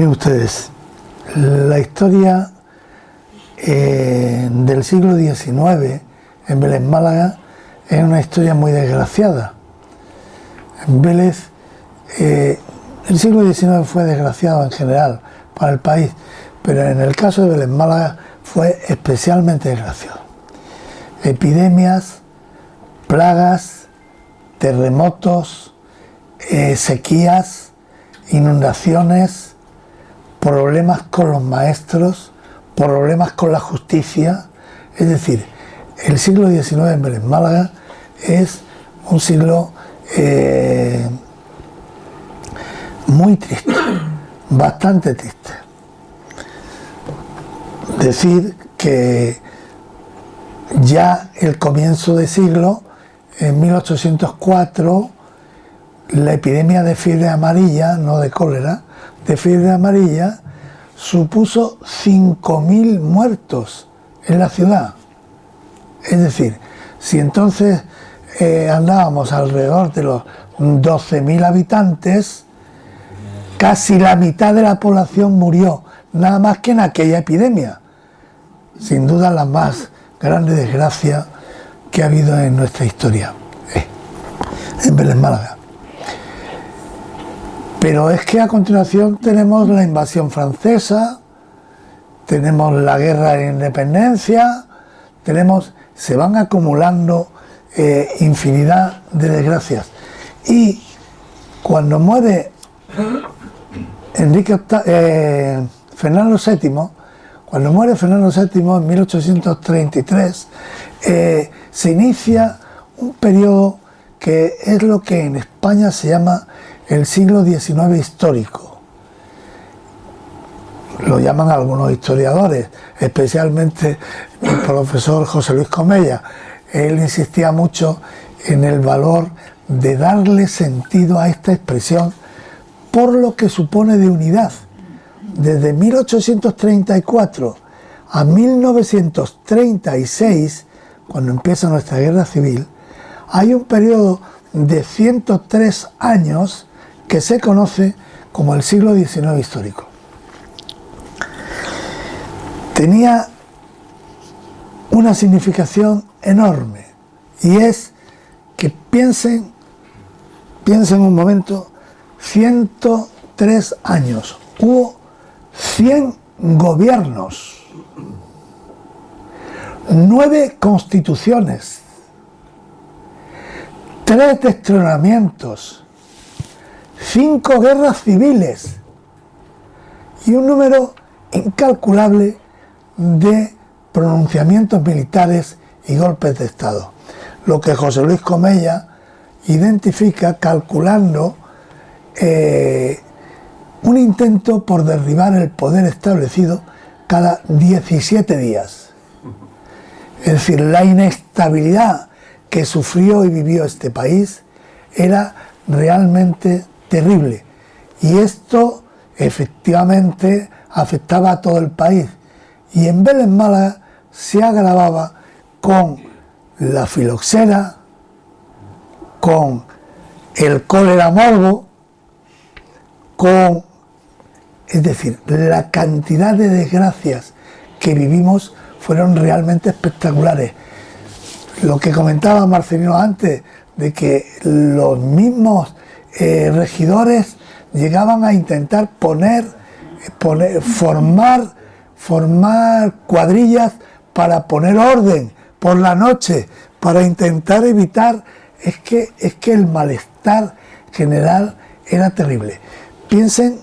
Miren ustedes, la historia del siglo XIX en Vélez Málaga es una historia muy desgraciada. En Vélez, el siglo XIX fue desgraciado en general para el país, pero en el caso de Vélez Málaga fue especialmente desgraciado. Epidemias, plagas, terremotos, sequías, inundaciones, problemas con los maestros, problemas con la justicia. Es decir, el siglo XIX en Vélez Málaga es un siglo muy triste, bastante triste. Decir que ya el comienzo de siglo, en 1804, la epidemia de fiebre amarilla, no de cólera, de fiebre amarilla, supuso 5.000 muertos en la ciudad. Es decir, si entonces andábamos alrededor de los 12.000 habitantes, casi la mitad de la población murió, nada más que en aquella epidemia. Sin duda la más grande desgracia que ha habido en nuestra historia, en Vélez Málaga. Pero es que a continuación tenemos la invasión francesa, tenemos la guerra de independencia, se van acumulando infinidad de desgracias. Y cuando muere Fernando VII, cuando muere Fernando VII en 1833, se inicia un periodo que es lo que en España se llama el siglo XIX histórico. Lo llaman algunos historiadores, especialmente el profesor José Luis Comella. Él insistía mucho en el valor de darle sentido a esta expresión por lo que supone de unidad. Desde 1834 a 1936, cuando empieza nuestra guerra civil, hay un periodo de 103 años que se conoce como el siglo XIX histórico. Tenía una significación enorme, y es que piensen un momento, 103 años, hubo 100 gobiernos, 9 constituciones, 3 destronamientos, 5 guerras civiles y un número incalculable de pronunciamientos militares y golpes de Estado. Lo que José Luis Comella identifica calculando un intento por derribar el poder establecido cada 17 días. Es decir, la inestabilidad que sufrió y vivió este país era realmente terrible, y esto efectivamente afectaba a todo el país, y en Vélez Málaga se agravaba con la filoxera, con el cólera morbo, es decir, la cantidad de desgracias que vivimos fueron realmente espectaculares. Lo que comentaba Marcelino antes, de que los mismos regidores llegaban a intentar formar cuadrillas para poner orden por la noche, para intentar evitar. Es que el malestar general era terrible. Piensen,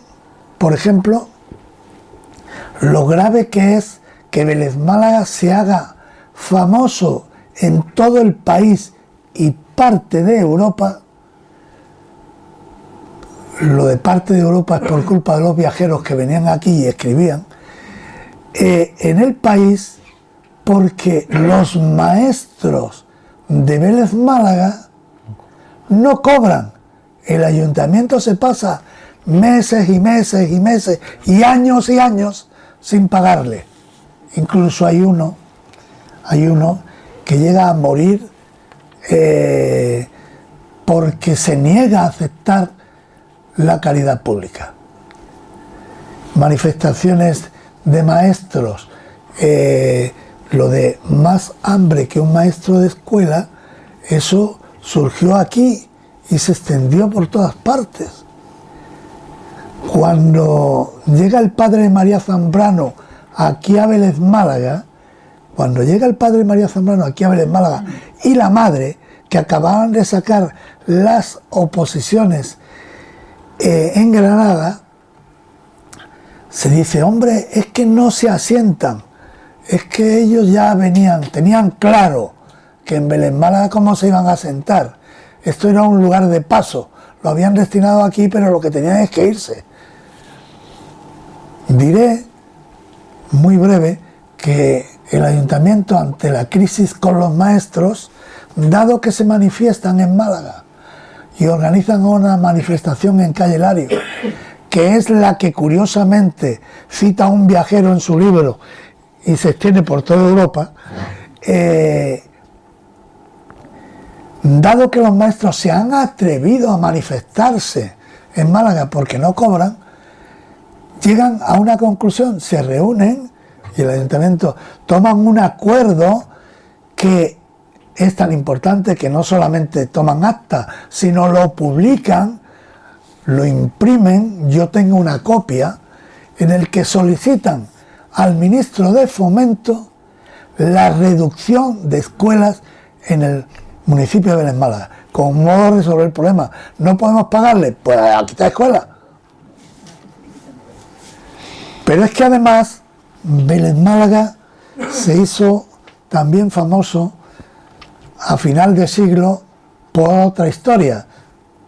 por ejemplo, lo grave que es que Vélez Málaga se haga famoso en todo el país y parte de Europa. Lo de parte de Europa es por culpa de los viajeros que venían aquí y escribían. En el país, porque los maestros de Vélez Málaga no cobran. El ayuntamiento se pasa meses y meses y meses y años sin pagarle. Incluso hay uno que llega a morir porque se niega a aceptar la caridad pública. manifestaciones de maestros, lo de más hambre que un maestro de escuela, eso surgió aquí y se extendió por todas partes. Cuando llega el padre María Zambrano aquí a Vélez Málaga, y la madre, que acababan de sacar las oposiciones en Granada, se dice, hombre, es que no se asientan, es que ellos ya tenían claro que en Vélez Málaga cómo se iban a asentar. Esto era un lugar de paso, lo habían destinado aquí, pero lo que tenían es que irse. Diré, muy breve, que el ayuntamiento, ante la crisis con los maestros, dado que se manifiestan en Málaga y organizan una manifestación en Calle Lario, que es la que curiosamente cita un viajero en su libro y se extiende por toda Europa, dado que los maestros se han atrevido a manifestarse en Málaga porque no cobran, llegan a una conclusión, se reúnen y el ayuntamiento toman un acuerdo que es tan importante que no solamente toman acta, sino lo publican, lo imprimen. Yo tengo una copia en el que solicitan al ministro de Fomento la reducción de escuelas en el municipio de Vélez Málaga, con modo de resolver el problema. ¿No podemos pagarle? Pues a quitar escuelas. Pero es que además Vélez Málaga se hizo también famoso a final de siglo por otra historia.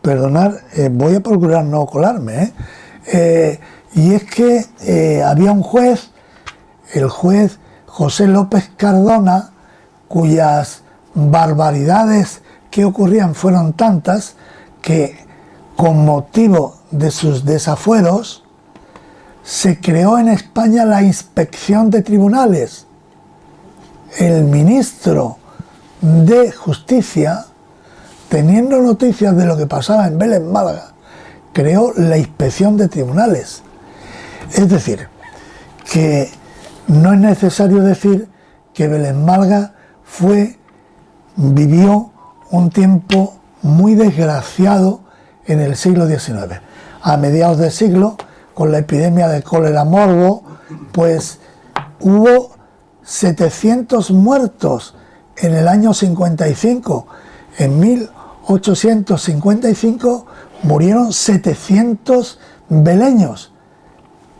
Perdonad, voy a procurar no colarme, y es que había un juez, el juez José López Cardona, cuyas barbaridades que ocurrían fueron tantas que, con motivo de sus desafueros, se creó en España la inspección de tribunales. El ministro de Justicia, teniendo noticias de lo que pasaba en Vélez Málaga, creó la inspección de tribunales. Es decir, que no es necesario decir que Vélez Málaga vivió un tiempo muy desgraciado en el siglo XIX. A mediados del siglo, con la epidemia de cólera morbo, pues hubo 700 muertos en el año 55. En 1855 murieron 700 veleños,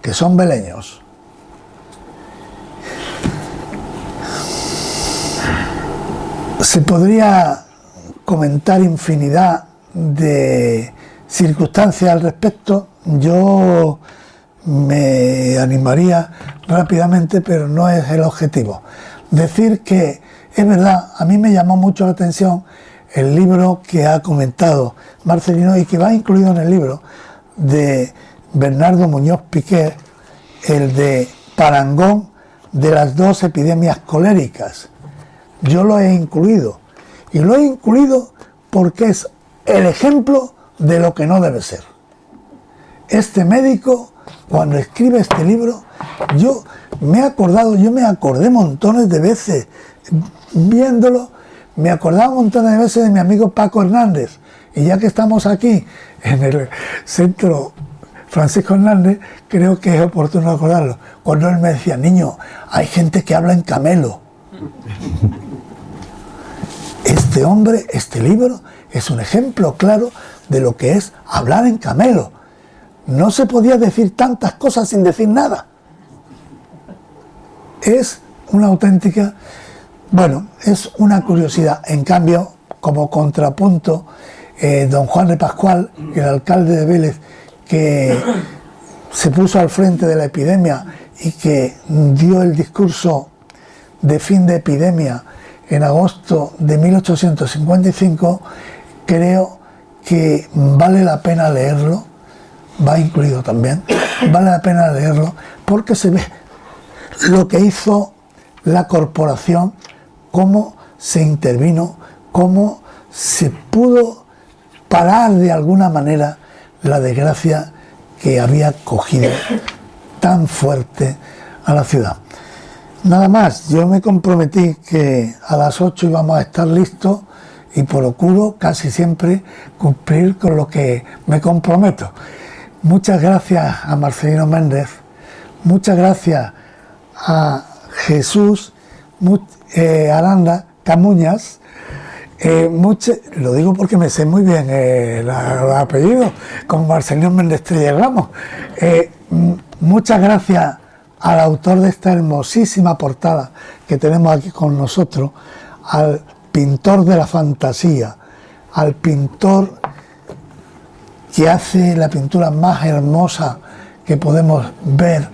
que son veleños. Se podría comentar infinidad de circunstancias al respecto. Yo me animaría rápidamente, pero no es el objetivo. Decir que es verdad, a mí me llamó mucho la atención el libro que ha comentado Marcelino y que va incluido en el libro de Bernardo Muñoz Piqué, el de Parangón de las dos epidemias coléricas. Yo lo he incluido, y lo he incluido porque es el ejemplo de lo que no debe ser. Este médico, cuando escribe este libro, yo me acordé montones de veces viéndolo, me acordaba montones de veces de mi amigo Paco Hernández, y ya que estamos aquí en el centro Francisco Hernández, creo que es oportuno acordarlo, cuando él me decía, niño, hay gente que habla en camelo. Este hombre, este libro, es un ejemplo claro de lo que es hablar en camelo. No se podía decir tantas cosas sin decir nada. Es una auténtica, es una curiosidad. En cambio, como contrapunto, don Juan de Pascual, el alcalde de Vélez, que se puso al frente de la epidemia y que dio el discurso de fin de epidemia en agosto de 1855, creo que vale la pena leerlo, va incluido también, vale la pena leerlo porque se ve lo que hizo la corporación, cómo se intervino, cómo se pudo parar de alguna manera la desgracia que había cogido tan fuerte a la ciudad. Nada más, yo me comprometí que a las 8 íbamos a estar listos y procuro casi siempre cumplir con lo que me comprometo. Muchas gracias a Marcelino Méndez, muchas gracias a Jesús Aranda Camuñas, lo digo porque me sé muy bien los apellidos, con Marcelino Méndez Trelles Ramos. Muchas gracias al autor de esta hermosísima portada que tenemos aquí con nosotros, al pintor de la fantasía, al pintor que hace la pintura más hermosa que podemos ver,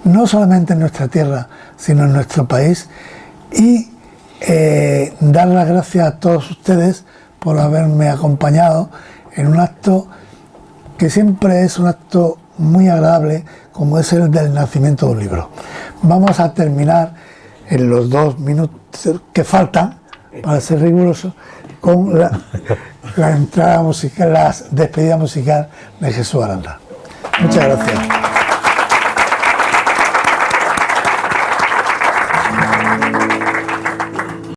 no solamente en nuestra tierra, sino en nuestro país, y dar las gracias a todos ustedes por haberme acompañado en un acto que siempre es un acto muy agradable, como es el del nacimiento de un libro. Vamos a terminar en los 2 minutos que faltan, para ser riguroso, con la entrada musical, la despedida musical de Jesús Aranda. Muchas gracias.